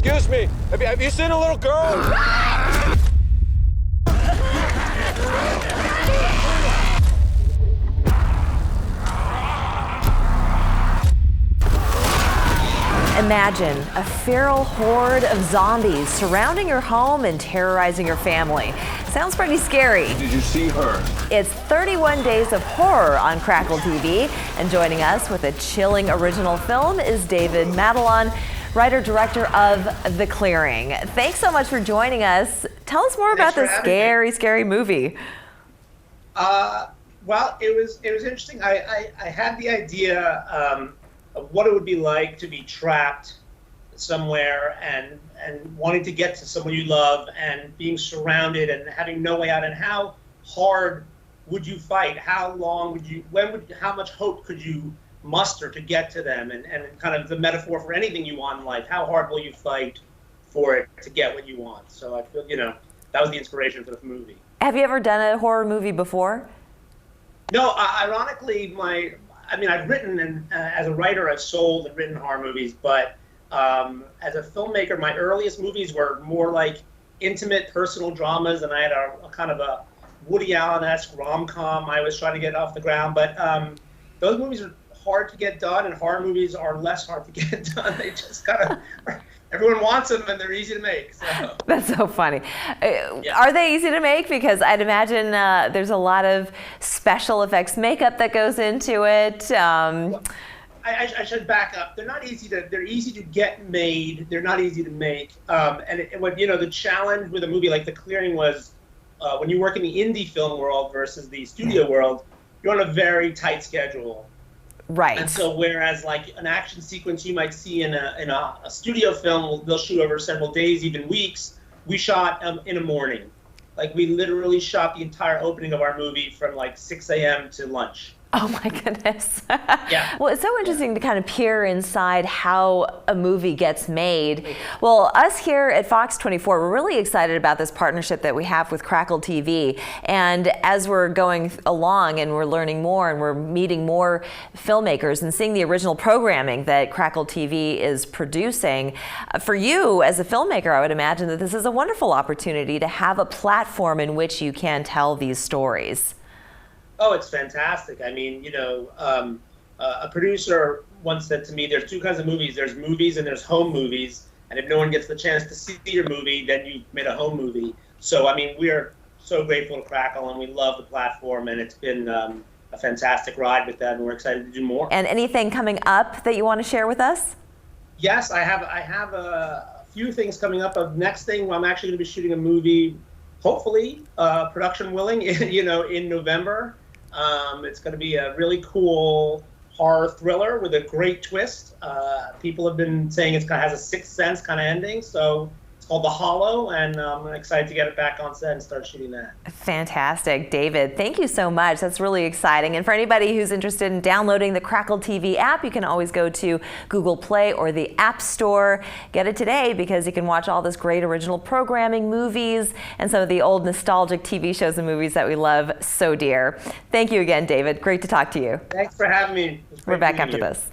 Excuse me, have you seen a little girl? Imagine a feral horde of zombies surrounding your home and terrorizing your family. Sounds pretty scary. Did you see her? It's 31 Days of Horror on Crackle-TV, and joining us with a chilling original film is David Matalon, writer-director of The Clearing. Thanks so much for joining us. Tell us more about this scary movie. Well, it was interesting. I had the idea of what it would be like to be trapped somewhere and wanting to get to someone you love and being surrounded and having no way out, and how hard would you fight? How long would you, how much hope could you muster to get to them? And kind of the metaphor for anything you want in life, how hard will you fight for it to get what you want? So I feel, that was the inspiration for the movie. Have you ever done a horror movie before? No, ironically, I've written, and as a writer, I've sold and written horror movies, but as a filmmaker, my earliest movies were more like intimate, personal dramas, and I had a kind of a Woody Allen-esque rom-com I was trying to get off the ground. But those movies are hard to get done, and horror movies are less hard to get done. They just kind of, everyone wants them, and they're easy to make. So. That's so funny. Are they easy to make? Because I'd imagine there's a lot of special effects makeup that goes into it. Well, I should back up. They're easy to get made. They're not easy to make. The challenge with a movie like The Clearing was when you work in the indie film world versus the studio world, you're on a very tight schedule. Right. And so whereas like an action sequence you might see in a studio film, they'll shoot over several days, even weeks, we shot in a morning. Like we literally shot the entire opening of our movie from like 6 a.m. to lunch. Oh my goodness. Yeah. Well, it's so interesting to kind of peer inside how a movie gets made. Well, us here at Fox 24, we're really excited about this partnership that we have with Crackle-TV. And as we're going along and we're learning more and we're meeting more filmmakers and seeing the original programming that Crackle-TV is producing, for you as a filmmaker, I would imagine that this is a wonderful opportunity to have a platform in which you can tell these stories. Oh, it's fantastic. I mean, a producer once said to me, there's two kinds of movies. There's movies and there's home movies. And if no one gets the chance to see your movie, then you made a home movie. So, I mean, we are so grateful to Crackle, and we love the platform, and it's been a fantastic ride with that, and we're excited to do more. And anything coming up that you want to share with us? Yes, I have a few things coming up. Next thing, I'm actually going to be shooting a movie, hopefully, production willing, in November. It's going to be a really cool horror thriller with a great twist. People have been saying it has a Sixth Sense kind of ending, so it's called The Hollow, and I'm excited to get it back on set and start shooting that. Fantastic. David, thank you so much. That's really exciting. And for anybody who's interested in downloading the Crackle-TV app, you can always go to Google Play or the App Store. Get it today because you can watch all this great original programming, movies, and some of the old nostalgic TV shows and movies that we love so dear. Thank you again, David. Great to talk to you. Thanks for having me. We're back after this.